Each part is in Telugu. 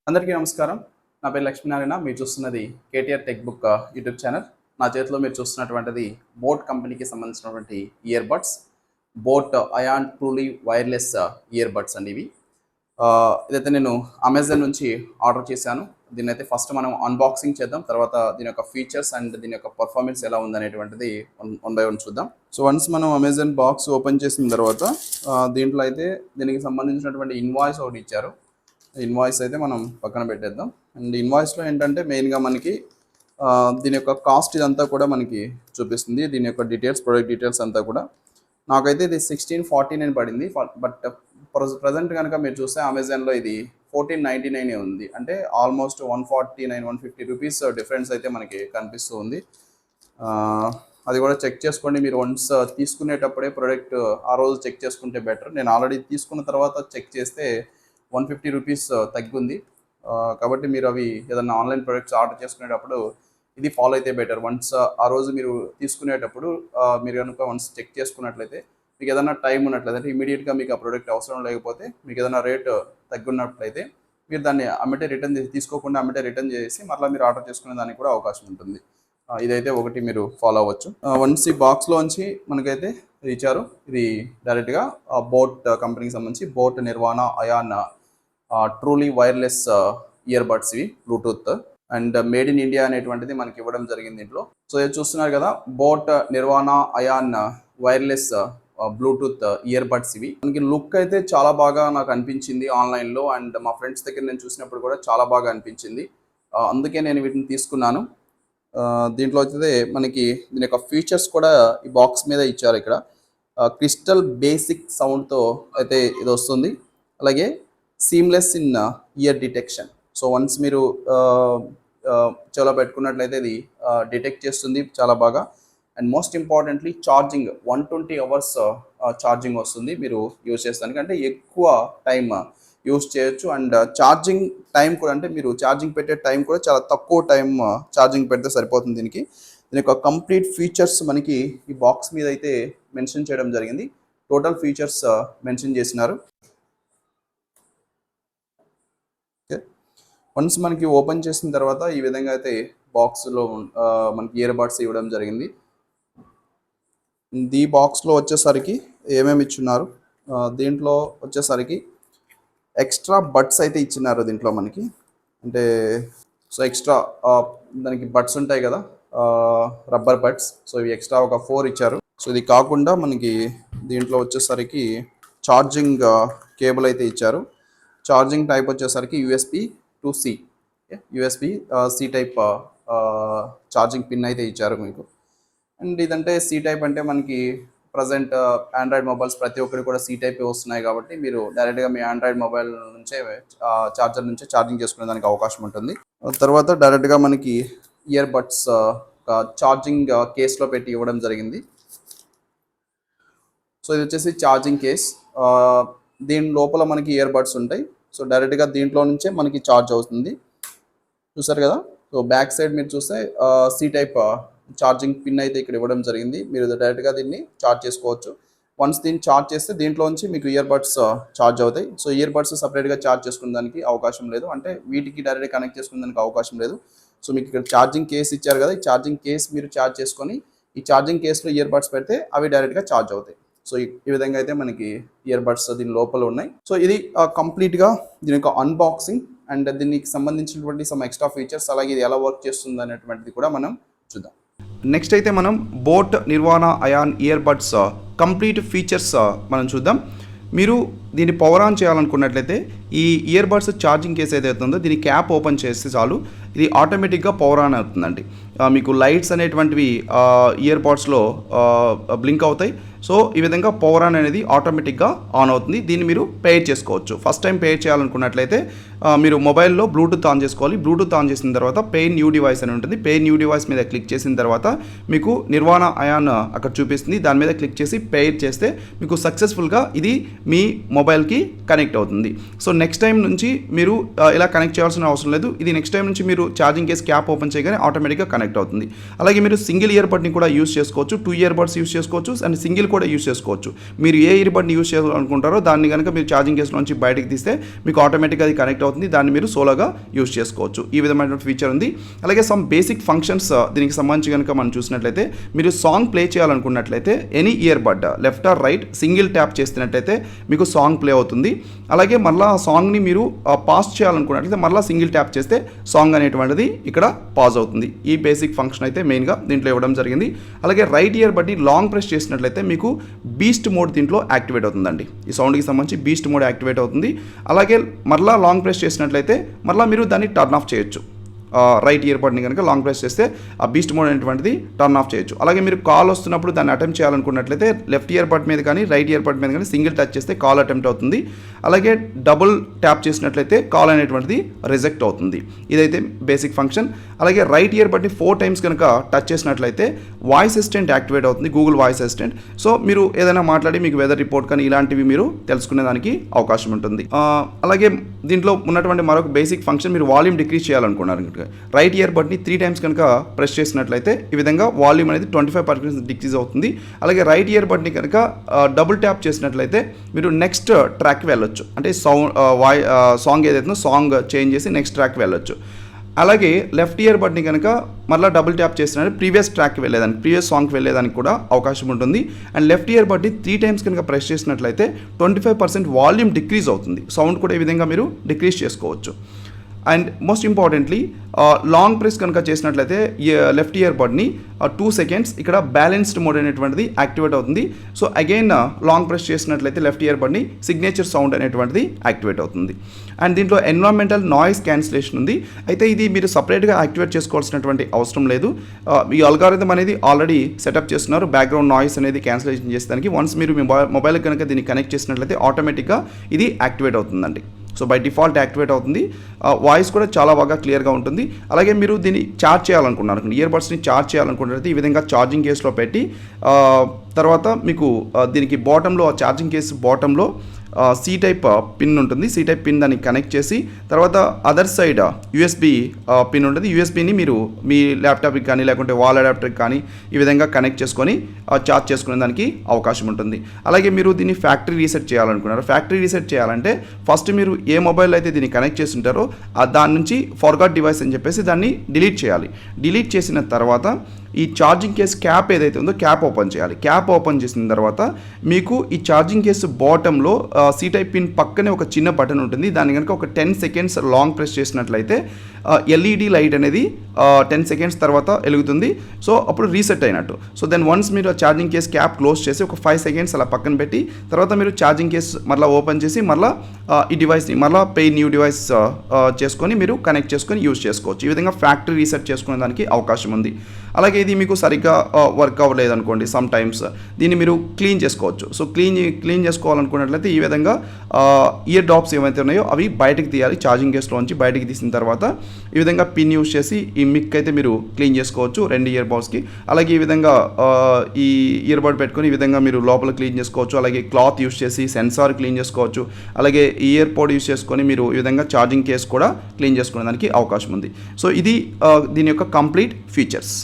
అందరికీ నమస్కారం. నా పేరు లక్ష్మీనారాయణ. మీరు చూస్తున్నది KTR tech book YouTube channel. నా చేతిలో మీరు చూస్తున్నటువంటిది బోట్ కంపెనీకి సంబంధించినటువంటి earbuds. Boat ion truly wireless earbuds అండి ఇవి. ఇదైతే నేను అమెజాన్ నుంచి ఆర్డర్ చేశాను. దీన్నైతే ఫస్ట్ మనం అన్బాక్సింగ్ చేద్దాం. తర్వాత దీని యొక్క ఫీచర్స్ అండ్ దీని యొక్క పర్ఫార్మెన్స్ ఎలా ఉందనేటువంటిది వన్ బై వన్ చూద్దాం. సో వన్స్ మనం అమెజాన్ బాక్స్ ఓపెన్ చేసిన తర్వాత దీంట్లో అయితే దీనికి సంబంధించినటువంటి ఇన్వాయిస్ ఒకటి ఇచ్చారు. ఇన్వాయిస్ అయితే మనం పక్కన పెట్టేద్దాం. అండ్ ఇన్వాయిస్లో ఏంటంటే మెయిన్గా మనకి దీని యొక్క కాస్ట్ ఇదంతా కూడా మనకి చూపిస్తుంది. దీని యొక్క డీటెయిల్స్, ప్రొడక్ట్ డీటెయిల్స్ అంతా కూడా. నాకైతే ఇది 1649 పడింది. బట్ ప్రజెంట్ కనుక మీరు చూస్తే అమెజాన్లో ఇది 1499 ఉంది. అంటే ఆల్మోస్ట్ 149-150 రూపీస్ డిఫరెన్స్ అయితే మనకి కనిపిస్తూ ఉంది. అది కూడా చెక్ చేసుకోండి. మీరు వన్స్ తీసుకునేటప్పుడే ప్రోడక్ట్ ఆ రోజు చెక్ చేసుకుంటే బెటర్. నేను ఆల్రెడీ తీసుకున్న తర్వాత చెక్ చేస్తే 150 రూపీస్ తగ్గుంది. కాబట్టి మీరు అవి ఏదన్నా ఆన్లైన్ ప్రొడక్ట్స్ ఆర్డర్ చేసుకునేటప్పుడు ఇది ఫాలో అయితే బెటర్. వన్స్ ఆ రోజు మీరు తీసుకునేటప్పుడు మీరు కనుక వన్స్ చెక్ చేసుకున్నట్లయితే మీకు ఏదైనా టైం ఉన్నట్లయితే అంటే ఇమీడియట్గా మీకు ఆ ప్రోడక్ట్ అవసరం లేకపోతే మీకు ఏదైనా రేట్ తగ్గున్నట్లయితే మీరు దాన్ని అమ్మటే రిటర్న్ చేసి తీసుకోకుండా అమ్మటే రిటర్న్ చేసి మళ్ళీ మీరు ఆర్డర్ చేసుకునే దానికి కూడా అవకాశం ఉంటుంది. ఇదైతే ఒకటి మీరు ఫాలో అవ్వచ్చు. వన్స్ ఈ బాక్స్లోంచి మనకైతే ఇచ్చారు. ఇది డైరెక్ట్గా బోట్ కంపెనీకి సంబంధించి boAt Nirvana Ion truly wireless earbuds ఇవి Bluetooth and made in India అనేటువంటిది మనకి ఇవ్వడం జరిగింది దీంట్లో. సో ఇది చూస్తున్నారు కదా, boAt Nirvana Ion wireless Bluetooth earbuds ఇవి. మనకి లుక్ అయితే చాలా బాగా నాకు అనిపించింది ఆన్లైన్లో. అండ్ మా ఫ్రెండ్స్ దగ్గర నేను చూసినప్పుడు కూడా చాలా బాగా అనిపించింది. అందుకే నేను వీటిని తీసుకున్నాను. దీంట్లో అయితే మనకి దీని యొక్క ఫీచర్స్ కూడా ఈ బాక్స్ మీద ఇచ్చారు. ఇక్కడ క్రిస్టల్ బేసిక్ సౌండ్తో అయితే ఇది వస్తుంది. అలాగే seamless in year detection. So once మీరు చెవులో పెట్టుకున్నట్లయితే ఇది డిటెక్ట్ చేస్తుంది చాలా బాగా. And most importantly charging 120 hours charging వస్తుంది మీరు యూజ్ చేస్తానికి. అంటే ఎక్కువ టైం యూజ్ చేయొచ్చు. అండ్ ఛార్జింగ్ టైం కూడా అంటే మీరు ఛార్జింగ్ పెట్టే టైం కూడా చాలా తక్కువ టైం ఛార్జింగ్ పెడితే సరిపోతుంది దీనికి. దీని యొక్క కంప్లీట్ ఫీచర్స్ మనకి ఈ బాక్స్ మీద అయితే మెన్షన్ చేయడం జరిగింది. టోటల్ ఫీచర్స్ మెన్షన్ చేసినారు. వన్స్ మనకి ఓపెన్ చేసిన తర్వాత ఈ విధంగా అయితే బాక్స్లో మనకి ఇయర్బడ్స్ ఇవ్వడం జరిగింది. ఈ బాక్స్లో వచ్చేసరికి ఏమేమి ఇచ్చున్నారు, దీంట్లో వచ్చేసరికి ఎక్స్ట్రా బడ్స్ అయితే ఇచ్చినారు దీంట్లో మనకి. అంటే సో ఎక్స్ట్రా దానికి బడ్స్ ఉంటాయి కదా, రబ్బర్ బడ్స్. సో ఇవి ఎక్స్ట్రా ఒక 4 ఇచ్చారు. సో ఇది కాకుండా మనకి దీంట్లో వచ్చేసరికి ఛార్జింగ్ కేబుల్ అయితే ఇచ్చారు. ఛార్జింగ్ టైప్ వచ్చేసరికి USB-C USB-C type charging pin అయితే ఇచ్చారు మీకు. అండ్ ఇదంటే C టైప్ అంటే మనకి ప్రజెంట్ ఆండ్రాయిడ్ మొబైల్స్ ప్రతి ఒక్కరికి కూడా C టైప్ వస్తున్నాయి కాబట్టి మీరు డైరెక్ట్గా మీ ఆండ్రాయిడ్ మొబైల్ నుంచే ఛార్జర్ నుంచే ఛార్జింగ్ చేసుకునే దానికి అవకాశం ఉంటుంది. తర్వాత డైరెక్ట్గా మనకి ఇయర్ బడ్స్ ఛార్జింగ్ కేస్లో పెట్టి ఇవ్వడం జరిగింది. సో ఇది వచ్చేసి ఛార్జింగ్ కేస్. దీని లోపల మనకి ఇయర్ బడ్స్ ఉంటాయి. సో డైరెక్ట్గా దీంట్లో నుంచే మనకి ఛార్జ్ అవుతుంది. చూసారు కదా. సో బ్యాక్ సైడ్ మీరు చూస్తే C టైప్ ఛార్జింగ్ పిన్ అయితే ఇక్కడ ఇవ్వడం జరిగింది. మీరు డైరెక్ట్గా దీన్ని ఛార్జ్ చేసుకోవచ్చు. వన్స్ దీన్ని ఛార్జ్ చేస్తే దీంట్లోంచి మీకు ఇయర్ బడ్స్ ఛార్జ్ అవుతాయి. సో ఇయర్ బడ్స్ సపరేట్గా ఛార్జ్ చేసుకునే దానికి అవకాశం లేదు. అంటే వీటికి డైరెక్ట్గా కనెక్ట్ చేసుకునే దానికి అవకాశం లేదు. సో మీకు ఇక్కడ ఛార్జింగ్ కేస్ ఇచ్చారు కదా, ఈ ఛార్జింగ్ కేస్ మీరు ఛార్జ్ చేసుకొని ఈ ఛార్జింగ్ కేస్లో ఇయర్ బడ్స్ పెడితే అవి డైరెక్ట్గా ఛార్జ్ అవుతాయి. సో ఈ విధంగా అయితే మనకి ఇయర్ బడ్స్ దీని లోపల ఉన్నాయి. సో ఇది కంప్లీట్గా దీని యొక్క అన్బాక్సింగ్ అండ్ దీనికి సంబంధించినటువంటి సమ్ ఎక్స్ట్రా ఫీచర్స్, అలాగే ఇది ఎలా వర్క్ చేస్తుంది అనేటువంటిది కూడా మనం చూద్దాం. నెక్స్ట్ అయితే మనం boAt Nirvana Ion earbuds complete features మనం చూద్దాం. మీరు దీన్ని పవర్ ఆన్ చేయాలనుకున్నట్లయితే ఈ ఇయర్ బడ్స్ ఛార్జింగ్ కేస్ ఏదైతే ఉందో దీని క్యాప్ ఓపెన్ చేస్తే చాలు, ఇది ఆటోమేటిక్గా పవర్ ఆన్ అవుతుందండి. మీకు లైట్స్ అనేటువంటివి ఇయర్ బడ్స్లో బ్లింక్ అవుతాయి. సో ఈ విధంగా పవర్ ఆన్ అనేది ఆటోమేటిక్గా ఆన్ అవుతుంది. దీన్ని మీరు పేర్ చేసుకోవచ్చు. ఫస్ట్ టైం పేర్ చేయాలనుకున్నట్లయితే మీరు మొబైల్లో బ్లూటూత్ ఆన్ చేసుకోవాలి. బ్లూటూత్ ఆన్ చేసిన తర్వాత పేర్ న్యూ డివైస్ అని ఉంటుంది. పేర్ న్యూ డివైస్ మీద క్లిక్ చేసిన తర్వాత మీకు నిర్వాణా అయాన్ అక్కడ చూపిస్తుంది. దాని మీద క్లిక్ చేసి పేర్ చేస్తే మీకు సక్సెస్ఫుల్గా ఇది మీ మొబైల్కి కనెక్ట్ అవుతుంది. సో నెక్స్ట్ టైం నుంచి మీరు ఇలా కనెక్ట్ చేయాల్సిన అవసరం లేదు. ఇది నెక్స్ట్ టైం నుంచి మీరు ఛార్జింగ్ కేస్ క్యాప్ ఓపెన్ చేయగానే ఆటోమేటిక్గా కనెక్ట్ అవుతుంది. అలాగే మీరు సింగిల్ ఇయర్ బడ్ని కూడా యూస్ చేసుకోవచ్చు, 2 ఇయర్ బడ్స్ యూస్ చేసుకోవచ్చు అండ్ సింగిల్ కూడా యూస్ చేసుకోవచ్చు. మీరు ఏ ఇయర్ బడ్ని యూస్ చేయాలనుకుంటారో దాన్ని కనుక మీరు ఛార్జింగ్ కేస్ నుంచి బయటకు తీస్తే మీకు ఆటోమేటిక్గా అది కనెక్ట్ అవుతుంది, దాన్ని మీరు సోలోగా యూజ్ చేసుకోవచ్చు. ఈ విధమైన ఫీచర్ ఉంది. అలాగే సమ్ బేసిక్ ఫంక్షన్స్ దీనికి సంబంధించి కనుక మనం చూసినట్లయితే మీరు సాంగ్ ప్లే చేయాలనుకున్నట్లయితే any earbud left or right single tap చేస్తున్నట్లయితే మీకు సాంగ్ ప్లే అవుతుంది. అలాగే మళ్ళీ ఆ సాంగ్ని మీరు పాస్ చేయాలనుకున్నట్లయితే మళ్ళీ సింగిల్ ట్యాప్ చేస్తే సాంగ్ అనేటువంటిది ఇక్కడ పాజ్ అవుతుంది. ఈ బేసిక్ ఫంక్షన్ అయితే మెయిన్గా దీంట్లో ఇవ్వడం జరిగింది. అలాగే రైట్ ఇయర్ బడ్ని లాంగ్ ప్రెస్ చేసినట్లయితే మీకు బీస్ట్ మోడ్ దీంట్లో యాక్టివేట్ అవుతుందండి. ఈ సౌండ్కి సంబంధించి బీస్ట్ మోడ్ యాక్టివేట్ అవుతుంది. అలాగే మరలా లాంగ్ ప్రెస్ చేసినట్లయితే మరలా మీరు దాన్ని టర్న్ ఆఫ్ చేయొచ్చు. రైట్ ఇయర్ బడ్ని కనుక లాంగ్ ప్రెస్ చేస్తే ఆ బీస్ట్ మోడ్ అనేటువంటిది టర్న్ ఆఫ్ చేయొచ్చు. అలాగే మీరు కాల్ వస్తున్నప్పుడు దాన్ని అటెంప్ట్ చేయాలనుకున్నట్లయితే లెఫ్ట్ ఇయర్ బడ్ మీద కానీ రైట్ ఇయర్ బడ్ మీద కానీ సింగిల్ టచ్ చేస్తే కాల్ అటెంప్ట్ అవుతుంది. అలాగే డబుల్ ట్యాప్ చేసినట్లయితే కాల్ అనేటువంటిది రిజెక్ట్ అవుతుంది. ఇదైతే బేసిక్ ఫంక్షన్. అలాగే రైట్ ఇయర్ బడ్ని 4 టైమ్స్ కనుక టచ్ చేసినట్లయితే వాయిస్ అసిస్టెంట్ యాక్టివేట్ అవుతుంది, గూగుల్ వాయిస్ అసిస్టెంట్. సో మీరు ఏదైనా మాట్లాడి మీకు వెదర్ రిపోర్ట్ కానీ ఇలాంటివి మీరు తెలుసుకునేదానికి అవకాశం ఉంటుంది. అలాగే దీంట్లో ఉన్నటువంటి మరొక బేసిక్ ఫంక్షన్, మీరు వాల్యూమ్ డిక్రీజ్ చేయాలనుకున్నారు రైట్ ఇయర్ బడ్ని 3 టైమ్స్ కనుక ప్రెస్ చేసినట్లయితే ఈ విధంగా వాల్యూమ్ అనేది 25% డిక్రీజ్ అవుతుంది. అలాగే రైట్ ఇయర్ బడ్ని కనుక డబుల్ ట్యాప్ చేసినట్లయితే మీరు నెక్స్ట్ ట్రాక్కి వెళ్ళొచ్చు. అంటే సాంగ్ ఏదైతుందో సాంగ్ చేంజ్ చేసి నెక్స్ట్ ట్రాక్కి వెళ్ళొచ్చు. అలాగే లెఫ్ట్ ఇయర్ బడ్ని కనుక మళ్ళీ డబుల్ ట్యాప్ చేసినట్టు ప్రీవియస్ ట్రాక్కి వెళ్ళేదానికి, ప్రీవియస్ సాంగ్కి వెళ్ళేదానికి కూడా అవకాశం ఉంటుంది. అండ్ లెఫ్ట్ ఇయర్ బడ్ని 3 టైమ్స్ కనుక ప్రెస్ చేసినట్లయితే 25% వాల్యూమ్ డిక్రీజ్ అవుతుంది. సౌండ్ కూడా ఈ విధంగా మీరు డిక్రీజ్ చేసుకోవచ్చు. And most importantly long press కనుక చేసినట్లయితే లెఫ్ట్ ఇయర్ బడ్ని 2 సెకండ్స్ ఇక్కడ బ్యాలెన్స్డ్ మోడ్ అనేటువంటిది యాక్టివేట్ అవుతుంది. సో అగైన్ లాంగ్ ప్రెస్ చేసినట్లయితే లెఫ్ట్ ఇయర్ బడ్ని సిగ్నేచర్ సౌండ్ అనేటువంటిది యాక్టివేట్ అవుతుంది. అండ్ దీంట్లో ఎన్విరాన్మెంటల్ నాయిస్ క్యాన్సిలేషన్ ఉంది. అయితే ఇది మీరు సపరేట్గా యాక్టివేట్ చేసుకోవాల్సినటువంటి అవసరం లేదు. ఈ అల్గారిథం అనేది ఆల్రెడీ సెటప్ చేస్తున్నారు బ్యాక్గ్రౌండ్ నాయిస్ అనేది క్యాన్సిలేషన్ చేసేదానికి. వన్స్ మీరు మీ మొబైల్ కనుక దీన్ని కనెక్ట్ చేసినట్లయితే ఆటోమేటిక్గా ఇది యాక్టివేట్ అవుతుందండి. సో బై డిఫాల్ట్ యాక్టివేట్ అవుతుంది. వాయిస్ కూడా చాలా బాగా క్లియర్గా ఉంటుంది. అలాగే మీరు దీన్ని ఛార్జ్ చేయాలనుకున్నారు, ఇయర్ బడ్స్ని ఛార్జ్ చేయాలనుకున్నట్లయితే ఈ విధంగా ఛార్జింగ్ కేసులో పెట్టి తర్వాత మీకు దీనికి బాటంలో ఛార్జింగ్ కేసు బాటంలో సి టైప్ పిన్ ఉంటుంది. సి టైప్ పిన్ దాన్ని కనెక్ట్ చేసి తర్వాత అదర్ సైడ్ యూఎస్బి పిన్ ఉంటుంది. యూఎస్బిని మీరు మీ ల్యాప్టాప్కి కానీ లేకుంటే వాల్ అడాప్టర్కి కానీ ఈ విధంగా కనెక్ట్ చేసుకొని ఛార్జ్ చేసుకునే దానికి అవకాశం ఉంటుంది. అలాగే మీరు దీన్ని ఫ్యాక్టరీ రీసెట్ చేయాలనుకున్నారు. ఫ్యాక్టరీ రీసెట్ చేయాలంటే ఫస్ట్ మీరు ఏ మొబైల్ అయితే దీన్ని కనెక్ట్ చేసి ఉంటారో దాని నుంచి ఫర్గాట్ డివైస్ అని చెప్పేసి దాన్ని డిలీట్ చేయాలి. డిలీట్ చేసిన తర్వాత ఈ ఛార్జింగ్ కేస్ క్యాప్ ఏదైతే ఉందో క్యాప్ ఓపెన్ చేయాలి. క్యాప్ ఓపెన్ చేసిన తర్వాత మీకు ఈ ఛార్జింగ్ కేసు బాటంలో సి టైప్ పిన్ పక్కనే ఒక చిన్న బటన్ ఉంటుంది. దాన్ని కనుక ఒక 10 సెకండ్స్ లాంగ్ ప్రెస్ చేసినట్లయితే ఎల్ఈడి లైట్ అనేది 10 సెకండ్స్ తర్వాత వెలుగుతుంది. సో అప్పుడు రీసెట్ అయినట్టు. సో దెన్ వన్స్ మీరు ఛార్జింగ్ కేస్ క్యాప్ క్లోజ్ చేసి ఒక 5 సెకండ్స్ అలా పక్కన పెట్టి తర్వాత మీరు ఛార్జింగ్ కేస్ మళ్ళీ ఓపెన్ చేసి మళ్ళీ ఈ డివైస్ని మళ్ళీ న్యూ డివైస్ చేసుకొని మీరు కనెక్ట్ చేసుకొని యూజ్ చేసుకోవచ్చు. ఈ విధంగా ఫ్యాక్టరీ రీసెట్ చేసుకునే దానికి అవకాశం ఉంది. అలాగే ఇది మీకు సరిగ్గా వర్క్ అవ్వలేదు అనుకోండి, సమ్ టైమ్స్ దీన్ని మీరు క్లీన్ చేసుకోవచ్చు. సో క్లీన్ చేసుకోవాలనుకున్నట్లయితే ఈ విధంగా ఇయర్ డ్రాప్స్ ఏవైతే ఉన్నాయో అవి బయటకు తీయాలి. ఛార్జింగ్ కేసులోంచి బయటకు తీసిన తర్వాత ఈ విధంగా పిన్ యూజ్ చేసి ఈ మిక్ అయితే మీరు క్లీన్ చేసుకోవచ్చు 2 ఇయర్ బడ్స్కి. అలాగే ఈ విధంగా ఈ ఇయర్ బడ్ పెట్టుకొని ఈ విధంగా మీరు లోపల క్లీన్ చేసుకోవచ్చు. అలాగే క్లాత్ యూజ్ చేసి సెన్సార్ క్లీన్ చేసుకోవచ్చు. అలాగే ఇయర్ పోడ్ యూజ్ చేసుకొని మీరు ఈ విధంగా ఛార్జింగ్ కేస్ కూడా క్లీన్ చేసుకునే దానికి అవకాశం ఉంది. సో ఇది దీని యొక్క కంప్లీట్ ఫీచర్స్.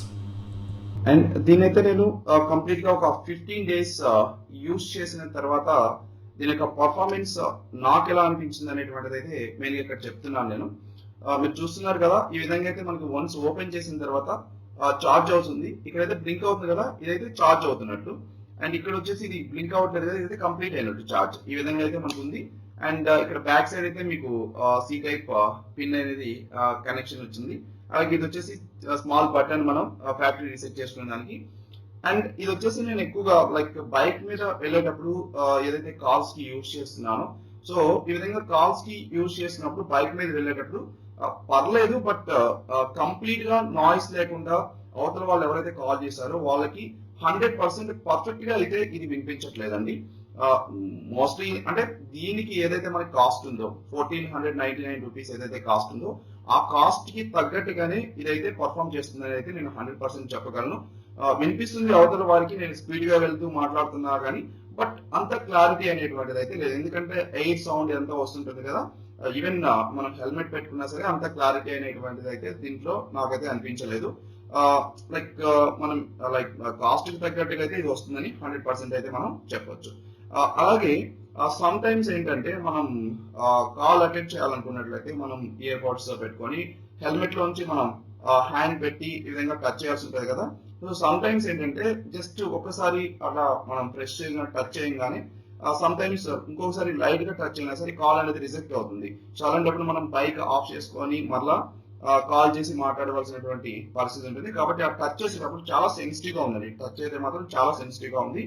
అండ్ దీని అయితే నేను కంప్లీట్గా ఒక 15 డేస్ యూజ్ చేసిన తర్వాత దీని యొక్క పర్ఫార్మెన్స్ నాకు ఎలా అనిపించింది అనేటువంటిది అయితే మెయిన్గా ఇక్కడ చెప్తున్నాను నేను. మీరు చూస్తున్నారు కదా, ఈ విధంగా అయితే మనకి వన్స్ ఓపెన్ చేసిన తర్వాత ఛార్జ్ అవుతుంది. ఇక్కడైతే బ్లింక్ అవుతుంది కదా, ఇదైతే ఛార్జ్ అవుతున్నట్టు. అండ్ ఇక్కడ వచ్చేసి ఇది బ్లింక్ అవ్వట్లేదు కదా, ఇదైతే కంప్లీట్ అయినట్టు ఛార్జ్. ఈ విధంగా అయితే మనకు ఉంది. అండ్ ఇక్కడ బ్యాక్ సైడ్ అయితే మీకు సి టైప్ పిన్ అనేది కనెక్షన్ వచ్చింది. అలాగే ఇది వచ్చేసి స్మాల్ బటన్ మనం ఫ్యాక్టరీ రీసెట్ చేసుకునే దానికి. అండ్ ఇది వచ్చేసి నేను ఎక్కువగా లైక్ బైక్ మీద వెళ్ళేటప్పుడు ఏదైతే కాల్స్ కి యూజ్ చేస్తున్నానో, సో ఈ విధంగా కాల్స్ కి యూజ్ చేసినప్పుడు బైక్ మీద వెళ్ళేటప్పుడు పర్లేదు, బట్ కంప్లీట్ గా నాయిస్ లేకుండా అవతల వాళ్ళు ఎవరైతే కాల్ చేశారో వాళ్ళకి 100% పర్ఫెక్ట్ గా అయితే ఇది వినిపించట్లేదండి. మోస్ట్లీ అంటే దీనికి ఏదైతే మనకి కాస్ట్ ఉందో 1499 రూపీస్ ఏదైతే కాస్ట్ ఉందో ఆ కాస్ట్ కి తగ్గట్టుగానే ఇదైతే పర్ఫామ్ చేస్తుందని అయితే నేను 100% చెప్పగలను. వినిపిస్తుంది అవతల వారికి, నేను స్పీడ్ గా వెళ్తూ మాట్లాడుతున్నా కానీ బట్ అంత క్లారిటీ అనేటువంటిది అయితే లేదు. ఎందుకంటే ఎయిర్ సౌండ్ ఎంత వస్తుంటుంది కదా, ఈవెన్ మనం హెల్మెట్ పెట్టుకున్నా సరే అంత క్లారిటీ అనేటువంటిది అయితే దీంట్లో నాకైతే అనిపించలేదు. లైక్ మనం లైక్ కాస్ట్ కి తగ్గట్టుగా అయితే ఇది వస్తుందని 100% అయితే మనం చెప్పొచ్చు. అలాగే సమ్ టైమ్స్ ఏంటంటే మనం కాల్ అటెండ్ చేయాలనుకున్నట్లయితే మనం ఇయర్ బడ్స్ పెట్టుకొని హెల్మెట్ లోంచి మనం హ్యాండ్ పెట్టి ఈ విధంగా టచ్ చేయాల్సి ఉంటుంది కదా. సో సమ్ టైమ్స్ ఏంటంటే జస్ట్ ఒకసారి అలా మనం ప్రెస్ చేయగా టచ్ చేయగానే సమ్ టైమ్స్ ఇంకొకసారి లైట్ గా టచ్ అయినా సరే కాల్ అనేది రిజెక్ట్ అవుతుంది. సో అలాంటప్పుడు మనం బైక్ ఆఫ్ చేసుకొని మళ్ళా కాల్ చేసి మాట్లాడవలసినటువంటి పరిస్థితి ఉంటుంది. కాబట్టి ఆ టచ్ చేసేటప్పుడు చాలా సెన్సిటివ్ గా ఉందండి. టచ్ అయితే మాత్రం చాలా సెన్సిటివ్ గా ఉంది.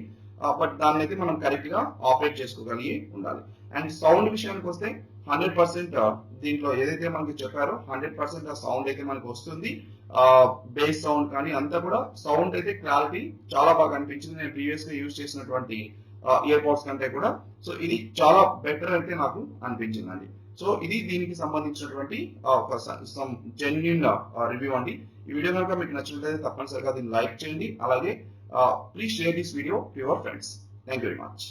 బట్ దాన్ని అయితే మనం కరెక్ట్ గా ఆపరేట్ చేసుకోగలిగి ఉండాలి. అండ్ సౌండ్ విషయానికి వస్తే 100% దీంట్లో ఏదైతే మనకి చెప్పారో 100% ఆ సౌండ్ అయితే మనకు వస్తుంది. బేస్ సౌండ్ కానీ అంతా కూడా సౌండ్ అయితే క్లారిటీ చాలా బాగా అనిపించింది. నేను ప్రీవియస్ గా యూజ్ చేసినటువంటి ఇయర్ పోడ్స్ కంటే కూడా. సో ఇది చాలా బెటర్ అయితే నాకు అనిపించిందండి. సో ఇది దీనికి సంబంధించినటువంటి ఒక జెన్యున్ రివ్యూ అండి. ఈ వీడియో కనుక మీకు నచ్చినట్లయితే తప్పనిసరిగా దీన్ని లైక్ చేయండి. అలాగే please share this video to your friends. Thank you very much.